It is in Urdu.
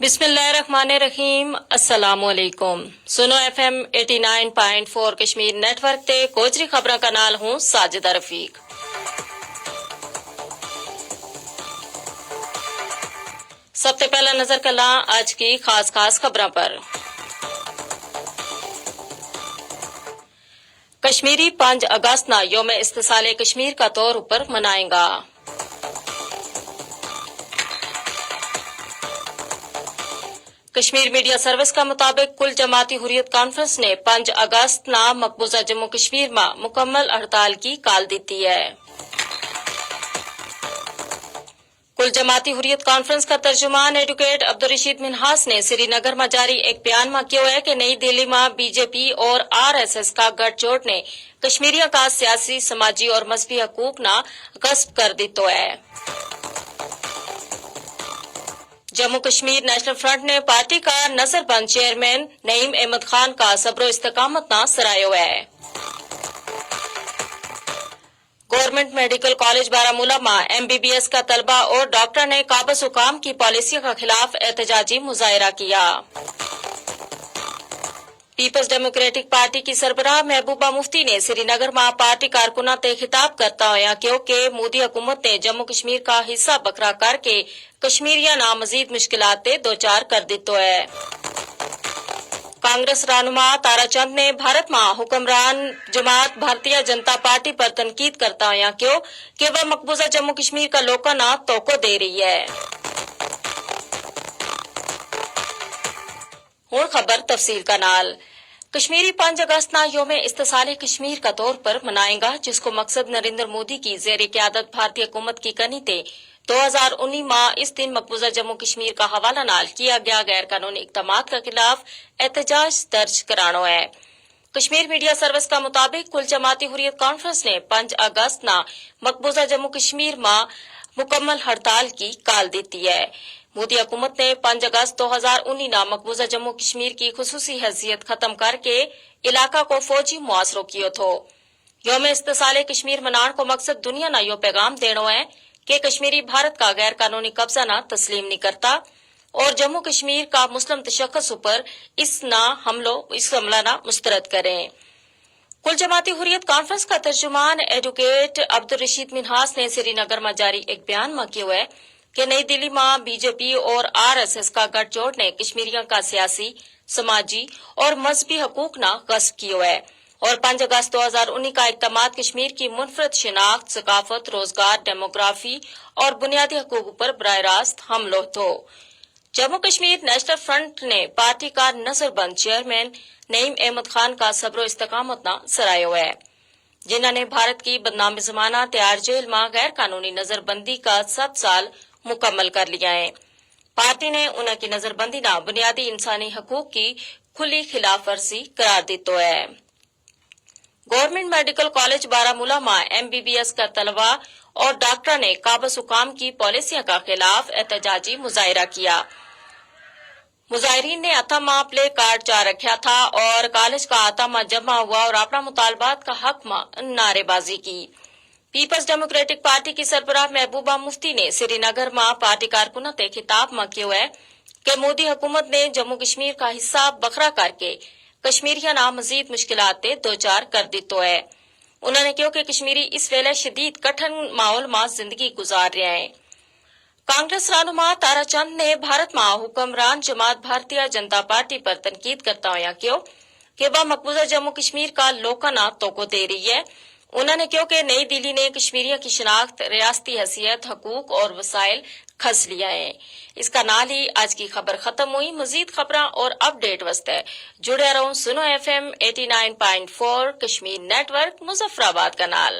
بسم اللہ الرحمن الرحیم السلام علیکم سنو FM 89.4 کشمیر نیٹ ورک تے کوچری خبراں کا نال ہوں ساجدہ رفیق۔ سب سے پہلا نظر کلاں آج کی خاص خبراں پر۔ کشمیری 5 اگست نا یوم استحصال کشمیر کا طور پر منائیں گا۔ کشمیر میڈیا سروس کا مطابق کل جماعتی حریت کانفرنس نے 5 اگست نا مقبوضہ جموں کشمیر میں مکمل ہڑتال کی کال دیتی ہے۔ کل جماعتی حریت کانفرنس کا ترجمان ایڈوکیٹ عبدالرشید منہاس نے سری نگر میں جاری ایک بیان میں کہا ہے کہ نئی دہلی میں BJP اور RSS کا گٹھ جوڑ نے کشمیریوں کا سیاسی، سماجی اور مذہبی حقوق نہ غصب کر دیتو ہے۔ جموں کشمیر نیشنل فرنٹ نے پارٹی کا نظر بند چیئرمین نعیم احمد خان کا صبر و استقامت نہ سراہا ہے۔ گورنمنٹ میڈیکل کالج بارہمولہ میں MBBS کا طلبہ اور ڈاکٹر نے قابض حکام کی پالیسی کے خلاف احتجاجی مظاہرہ کیا۔ پیپلز ڈیموکریٹک پارٹی کی سربراہ محبوبہ مفتی نے سری نگر میں پارٹی کارکنوں تے خطاب کرتا ہوا کہ مودی حکومت نے جموں کشمیر کا حصہ بکھرا کر کے کشمیریاں نہ مزید مشکلات تے دوچار کر دیتو ہے۔ کانگریس رہنما تارا چند نے بھارت میں حکمران جماعت بھارتیہ جنتا پارٹی پر تنقید کرتا ہوا کہ وہ مقبوضہ جموں کشمیر کا لوگوں نہ توقع دے رہی ہے۔ ہوں خبر تفصیل کا نال۔ کشمیری 5 اگست نا یوم استحصال کشمیر کا طور پر منائیں گا، جس کو مقصد نریندر مودی کی زیر قیادت بھارتی حکومت کی کنی تے 2019 میں اس دن مقبوضہ جموں کشمیر کا حوالہ نال کیا گیا غیر قانونی اقدامات کے خلاف احتجاج درج کرانا ہے۔ کشمیر میڈیا سروس کا مطابق کل جماعتی حریت کانفرنس نے 5 اگست نا مقبوضہ جموں کشمیر میں مکمل ہڑتال کی کال دیتی ہے۔ مودی حکومت نے 5 اگست 2019 نا مقبوضہ جموں کشمیر کی خصوصی حیثیت ختم کر کے علاقہ کو فوجی معاصروں کیا تھو۔ یوم استحصال کشمیر منان کو مقصد دنیا نہ یہ پیغام دینا ہے کہ کشمیری بھارت کا غیر قانونی قبضہ نہ تسلیم نہیں کرتا اور جموں کشمیر کا مسلم تشخص پر اس حملہ نہ مسترد کریں۔ کل جماعتی حریت کانفرنس کا ترجمان ایڈوکیٹ عبدالرشید منہاس نے سری نگر میں جاری ایک بیان میں کہا ہے کہ نئی دہلی میں BJP اور RSS کا گٹھ جوڑ نے کشمیریوں کا سیاسی، سماجی اور مذہبی حقوق نہ غصب کیا ہے اور 5 اگست 2019 کا اقدامات کشمیر کی منفرد شناخت، ثقافت، روزگار، ڈیموگرافی اور بنیادی حقوق پر براہ راست حملہ تھو۔ جموں کشمیر نیشنل فرنٹ نے پارٹی کا نظر بند چیئرمین نعیم احمد خان کا صبر و استقامت نہ سراہا ہے، جنہوں نے بھارت کی بدنام زمانہ تیار جیل میں غیر قانونی نظر بندی کا 7 سال مکمل کر لیا ہے۔ پارٹی نے انہوں کی نظر بندی نہ بنیادی انسانی حقوق کی کھلی خلاف ورزی قرار دیتو ہے۔ گورنمنٹ میڈیکل کالج بارہمولہ میں MBBS کا طلبہ اور ڈاکٹر نے قابض حکام کی پالیسیوں کا خلاف احتجاجی مظاہرہ کیا۔ مظاہرین نے اتھا میں پلے کارڈ چار رکھا تھا اور کالج کا اتھا میں جمع ہوا اور اپنا مطالبات کا حق میں نعرے بازی کی۔ پیپلز ڈیموکریٹک پارٹی کی سربراہ محبوبہ مفتی نے سری نگر میں پارٹی کارکنوں تے خطاب میں کہا ہے کہ مودی حکومت نے جموں کشمیر کا حصہ بکھرا کر کے کشمیریاں نہ مزید مشکلات دوچار کر دیتو ہے۔ انہوں نے کہا کہ کشمیری اس ویلے شدید کٹھن ماحول میں زندگی گزار رہے ہیں۔ کانگریس رہنما تارا چند نے بھارت میں حکمران جماعت بھارتیہ جنتا پارٹی پر تنقید کرتا ہوا کہا کہ وہ مقبوضہ جموں کشمیر کا لوگوں نہ توقع دے رہی ہے۔ انہوں نے کہا کہ نئی دہلی نے کشمیریوں کی شناخت، ریاستی حیثیت، حقوق اور وسائل کھس لیا ہے۔ اس کا نال ہی آج کی خبر ختم ہوئی۔ مزید خبراں اور اپ ڈیٹ واسطے جڑے رہو سنو FM 89.4 Kashmir network Muzaffarabad کا نال۔